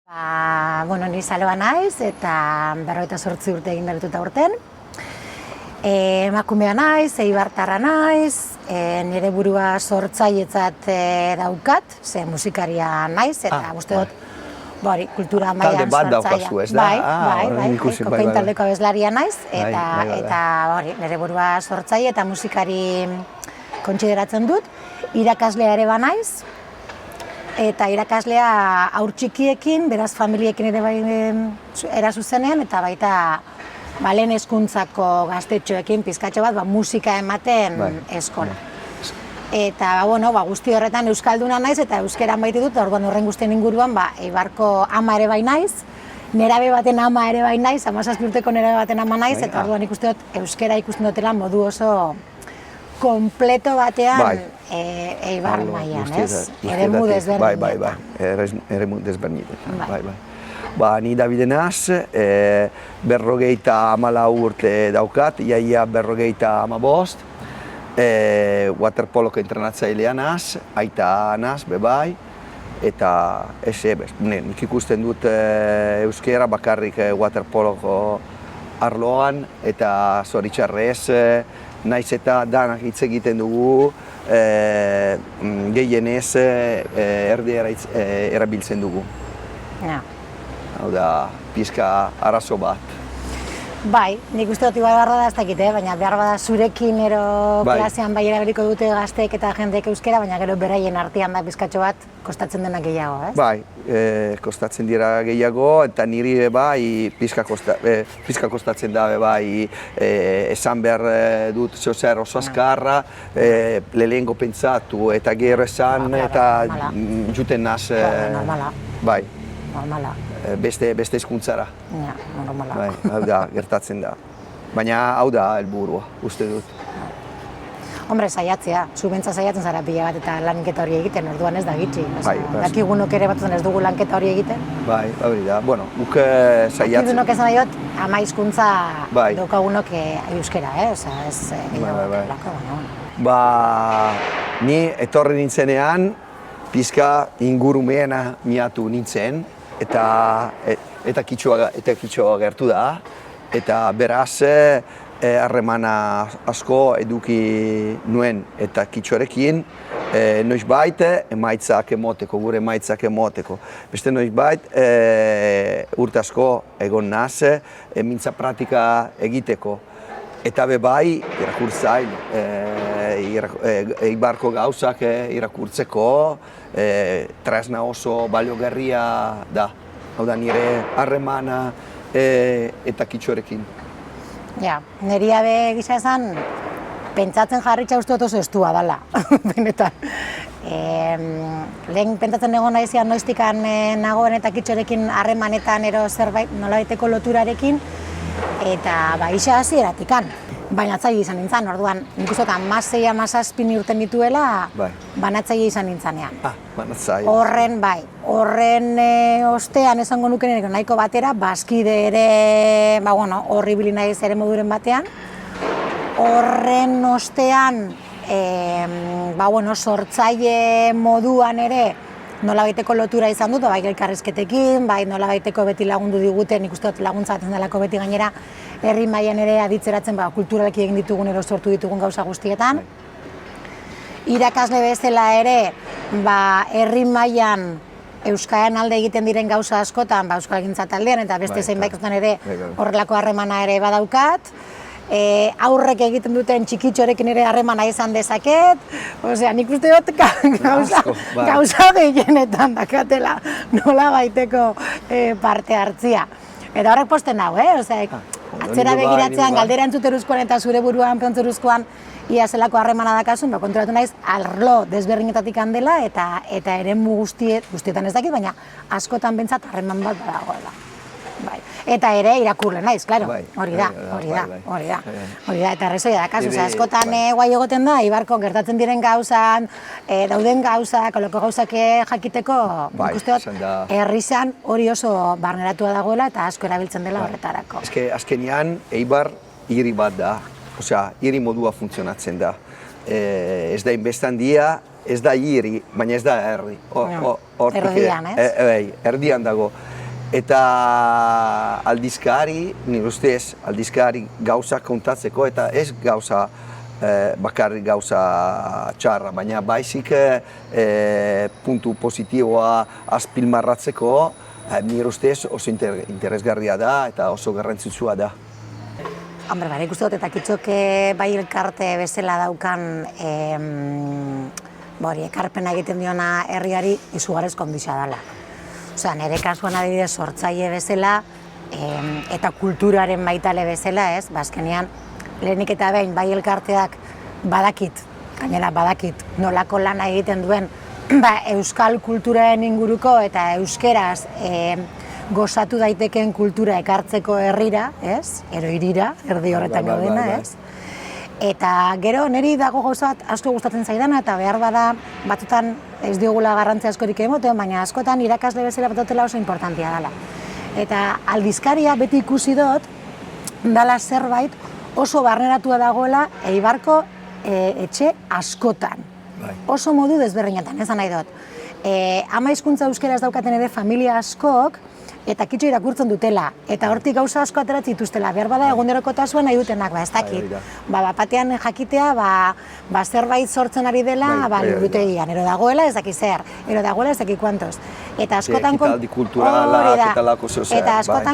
Ni Saloa naiz eta 48 urte egin bertuta urten. Emakumea naiz, eibartarra naiz, nire burua sortzailetzat daukat, ze musikaria naiz eta uste dut kultura mailan sortzailea. Bai, kokain taldeko abeslaria naiz eta nire burua sortzaile eta musikari kontsideratzen dut. Irakaslea ere ba naiz. Eta irakaslea haur txikiekin, beraz familiekin ere bai erazuzenean, eta baita lehen hezkuntzako gaztetxoekin pizkatxo bat musika ematen eskola. Eta guzti horretan euskalduna naiz eta euskeran baiti dut, horren guztien inguruan Eibarko ama ere bai naiz, nerabe baten ama ere bai naiz, 17 urteko nerabe baten ama naiz, eta orduan ikusten dut euskera ikusten dutela modu oso kompleto batean Eibar mailan, ez? Eremu desberdinetan. Bai, eremu desberdinetan. Ni Davide naz, 54 urte daukat, iaia 55, waterpoloko entrenatzailea naz, aita naz, bebai, eta nik ikusten dut euskera bakarrik waterpoloko arloan, eta zoritxarrez, naiz eta danak hitz egiten dugu, gehienez erdiera erabiltzen dugu. Hau da, pixka arazo bat. Bai, nik uste dut behar da ez dakit, baina behar bada zurekin klasean bai erabiliko dute gazteek eta jendeek euskera, baina gero beraien artean da pizkatxo bat kostatzen dena gehiago, ez? Bai, kostatzen dira gehiago, eta niri bai pizka kostatzen da bai esan behar dut zer oso azkarra, lehengo pentsatu eta gero esan eta juten naz. Normala. Bai. Normala. Beste hizkuntzara. Ja, normala. Bai, hau da, gertatzen da. Baina hau da helburua, uste dut. Hombre, saiatzea, zu bentsa saiatzen zara pila bat eta lanketa hori egiten, orduan ez da gitxi. Dakigunok ere batzutan ez dugu lanketa hori egiten. Bai, hori da, guk saiatzen. Dakigunok esan nahi dut, ama hizkuntza daukagunok euskera, ez Ni etorri nintzenean, pizka ingurumeena miatu nintzen, eta kitxoa gertu da, eta beraz harremana asko eduki nuen eta kitxorekin noizbait emaitzak emoteko, gure emaitzak emoteko. Beste noizbait urte asko egon naz, mintza praktika egiteko. Eta bai, irakurtzail, Eibarko gauzak irakurtzeko, tresna oso baliogarria da. Hau da nire harremana eta kitxorekin. Ja, niria be gisa esan, pentsatzen jarritza uste oso estua dela, benetan. Lehen pentsatzen egon naizean noiztikan nagoen eta kitxorekin harremanetan ero zerbait nolabaiteko loturarekin, eta isa hasieratikan. Banatzaile izan nintzen, orduan, nik uste 16-17 urten dituela, banatzaile izan nintzanean. Banatzaile. Horren ostean esango nuken nahiko batera, bazkide ere, horribili naiz ere moduren batean. Horren ostean, sortzaile moduan ere, nolabaiteko lotura izan dut, bai elkarrizketekin, bai nolabaiteko beti lagundu diguten, nik uste dut laguntza batzen delako beti gainera, herri mailan ere aditzeratzen kulturalki egin ditugun edo sortu ditugun gauza guztietan. Irakasle bezala ere, herri mailan euskaren alde egiten diren gauza askotan, euskalgintza taldean eta beste zeinbaitetan ere horrelako harremana ere badaukat. Aurrek egiten duten txikitxorekin ere harremana izan dezaket, nik uste dut gauza gehienetan dakatela nola baiteko parte hartzia. Eta horrek posten hau, atzera begiratzean galdera entzuten eta zure buruan pentzeruzkoan ia zelako harremana dakasun, konturatu naiz arlo desberdinetatik handela eta eremu guztietan ez dakit, baina askotan bentsat harreman bat badagoela. Eta ere irakurle naiz, klaro, hori da, eta arrazoia dakazu, askotan guai egoten da, Eibarko gertatzen diren gauzan, dauden gauzak, koloko gauzak jakiteko, ikuste dut, herrizan hori oso barneratua dagoela eta asko erabiltzen dela horretarako. Azkenean, Eibar hiri bat da, hiri modua funtzionatzen da. Ez da inbestan dia, ez da hiri, baina ez da herri. Erdian, ez? Erdian dago. Eta aldizkari, nire ustez, aldizkari gauza kontatzeko eta ez gauza bakarrik gauza txarra, baina baizik puntu positiboa azpilmarratzeko, nire ustez oso interesgarria da eta oso garrantzitsua da. Hombre, bai, ikuste dut, eta kitxok bai elkarte bezala daukan ekarpena egiten diona herriari izugarrizko ondisa dela. Osea, nire kasuan adibidez sortzaile bezala eta kulturaren baitale bezala, ez? Azkenean, lehenik eta behin bai elkarteak gainera badakit, nolako lana egiten duen euskal kulturaren inguruko eta euskeraz gozatu daiteken kultura ekartzeko herrira, ez? Ero hirira, erdi horretan gaudena, ez? Eta gero, niri dago gauza bat asko gustatzen zaidana eta behar bada batzutan ez diogula garrantzia askorik emoten, baina askotan irakasle bezala batutela oso importantia dela. Eta aldizkaria beti ikusi dut, dela zerbait oso barneratua dagoela Eibarko etxe askotan. Oso modu desberdinetan, esan nahi dut. Ama hizkuntza euskeraz daukaten ere familia askok, eta kitxo irakurtzen dutela, eta hortik gauza asko ateratzen dituztela, behar bada egunerokotasuan nahi dutenak, ez dakit. Bapatean jakitea, zerbait sortzen ari dela, liburutegian, ero dagoela ez dakit zer, ero dagoela ez dakit kuantos. Eta askotan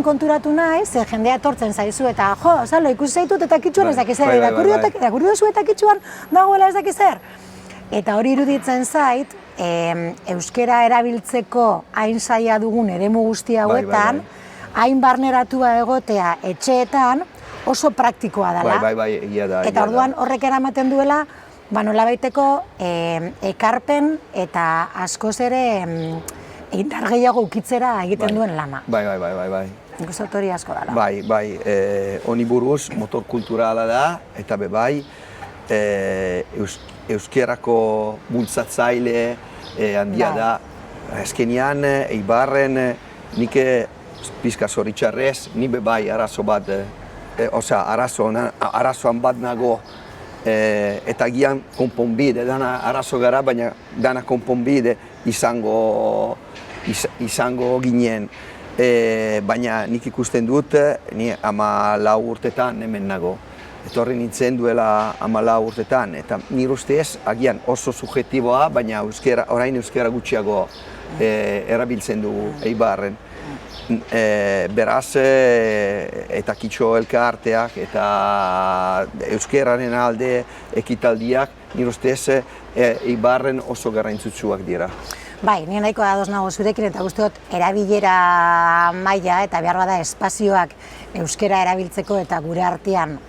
konturatu nahi, ze jendea etortzen zaizu, eta lo ikusi zaitut eta kitxuan ez dakit zer, irakurri duzu eta kitxuan dagoela ez dakit zer. Eta hori iruditzen zait, euskera erabiltzeko hain zaila dugun eremu guzti hauetan, hain barneratua egotea etxeetan oso praktikoa dela. Egia da. Eta orduan horrek eramaten duela, nolabaiteko ekarpen eta askoz ere indar gehiago ukitzera egiten duen lana. Bai. Nik uste hori asko dela. Bai, honi buruz motor kulturala da, eta bai, euskerako bultzatzaile handia da. Azkenean, Eibarren, nik pizka zoritxarrez, ni bai arazo bat, arazoan bat nago, eta gian konponbide, dana arazo gara, baina dana konponbide izango ginen. Baina nik ikusten dut, ni 14 urtetan hemen nago. Etorri nintzen duela 14 urtetan, eta nire ustez, agian oso subjektiboa, baina orain euskera gutxiago erabiltzen dugu Eibarren. Beraz, eta kitxo elkarteak eta euskeraren alde ekitaldiak, nire ustez, Eibarren oso garrantzitsuak dira. Bai, nire nahiko ados nago zurekin eta uste dut erabilera maila eta behar bada espazioak euskera erabiltzeko eta gure artean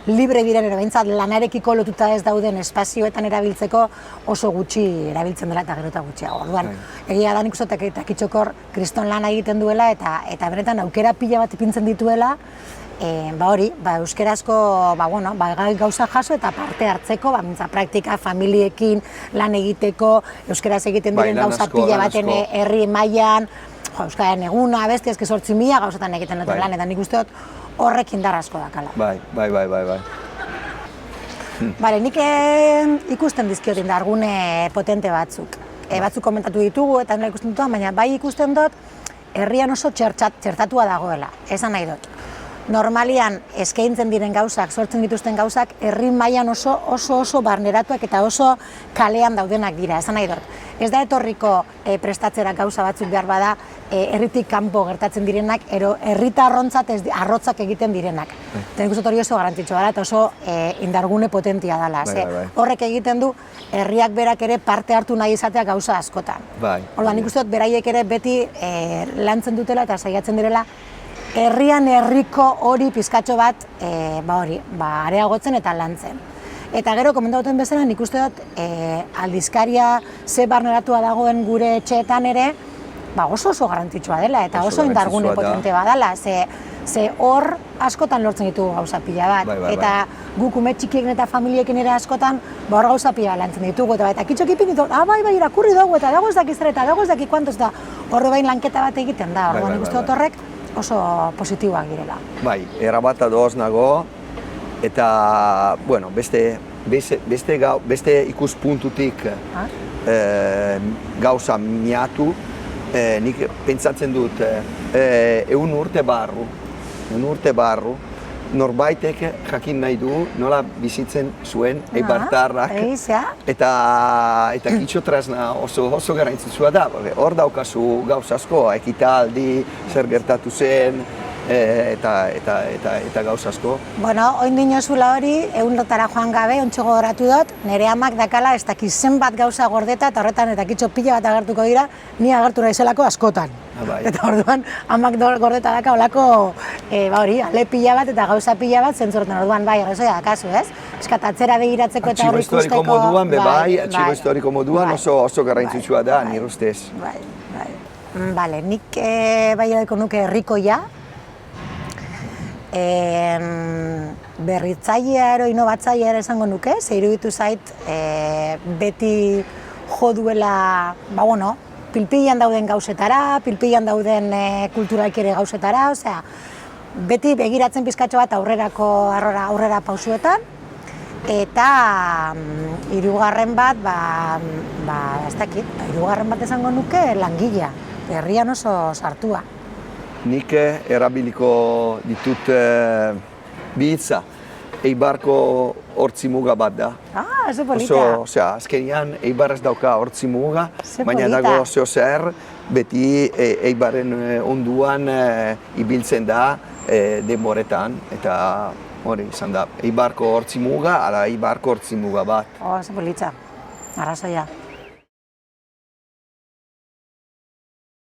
libre diren behintzat lanarekiko lotuta ez dauden espazioetan erabiltzeko oso gutxi erabiltzen dela eta gero eta gutxiago. Orduan, egia da nik uste dut eta kitxokor kriston lana egiten duela eta benetan aukera pila bat ipintzen dituela euskerazko gauza jaso eta parte hartzeko, praktika, familiekin lan egiteko, euskeraz egiten diren gauza pila baten herri mailan, euskararen eguna, beste, 8.000 gauzatan egiten duten lan, eta nik uste dut horrek indar asko dakala. Bai. Nik ikusten dizkiot indargune potente batzuk. Batzuk komentatu ditugu eta nola ikusten dut, baina bai ikusten dut herrian oso txertatua dagoela, esan nahi dut. Normalian eskaintzen diren gauzak, sortzen dituzten gauzak, herri mailan oso barneratuak eta oso kalean daudenak dira, esan nahi dut. Ez da etorriko prestatzera gauza batzuk behar bada herritik kanpo gertatzen direnak, ero herritarrontzat arrotzak egiten direnak. Eta nik uste hori oso garrantzitsua dela eta oso indargune potentia dela. Horrek egiten du herriak berak ere parte hartu nahi izatea gauza askotan. Orduan, nik uste dut beraiek ere beti lantzen dutela eta saiatzen direla herrian herriko hori pizkatxo bat areagotzen eta lantzen. Eta gero, komentatu bezala, nik uste dut aldizkaria ze barneratua dagoen gure etxeetan ere oso garrantzitsua dela eta oso indargune potente badala. Ze hor askotan lortzen ditugu gauza pila bat. Eta guk ume txikiekin eta familiekin ere askotan hor gauza pila lantzen ditugu. Eta kitxok ipin ditu, irakurri dugu eta dago ez dakizera eta dago ez dakik kuantos da horre bain lanketa bat egiten da. Orduan nik uste dut horrek oso positiboak direla. Erabat ados nago, eta, beste beste ikuspuntutik gauza miatu, nik pentsatzen dut, 100 urte barru, norbaitek jakin nahi du nola bizitzen zuen eibartarrak, eta kitxo tresna oso garrantzitsua da. Hor daukazu gauza asko, ekitaldi, zer gertatu zen, eta gauza asko. Bueno, oin dinozula hori, 100 joan gabe, ontsu gogoratu dut, nire amak dakala ez dakiz zenbat gauza gordeta, eta horretan eta kitxo pila bat agertuko dira, ni agertu naizelako askotan. Eta orduan, amak gordeta daka olako, ale pila bat eta gauza pila bat zentzorten, orduan bai, arrazoia dakazu, ez? Eskat, atzera begiratzeko eta hori ikusteko... Artxibo historiko moduan, artxibo historiko moduan oso garrantzitsua da, nire ustez. Bale, nik bai edeko nuke herrikoia, berritzailea ero inovatzailea ere esango nuke, ze iruditu zait beti jo duela, pilpilan dauden gauzetara, pilpilan dauden kulturalki ere gauzetara, osea, beti begiratzen pizkatxo bat aurrera pausuetan, eta hirugarren bat, ez dakit, hirugarren bat esango nuke langilea, herrian oso sartua. Nik erabiliko ditut bi hitza, Eibarko hortzimuga bat da. Oso polita. Azkenean Eibar ez dauka hortzimuga, baina dago zeo zer, beti Eibarren onduan ibiltzen da denboretan, eta hori izan da, Eibarko hortzimuga, ala Eibarko hortzimuga bat. Oso polita, arrazoia.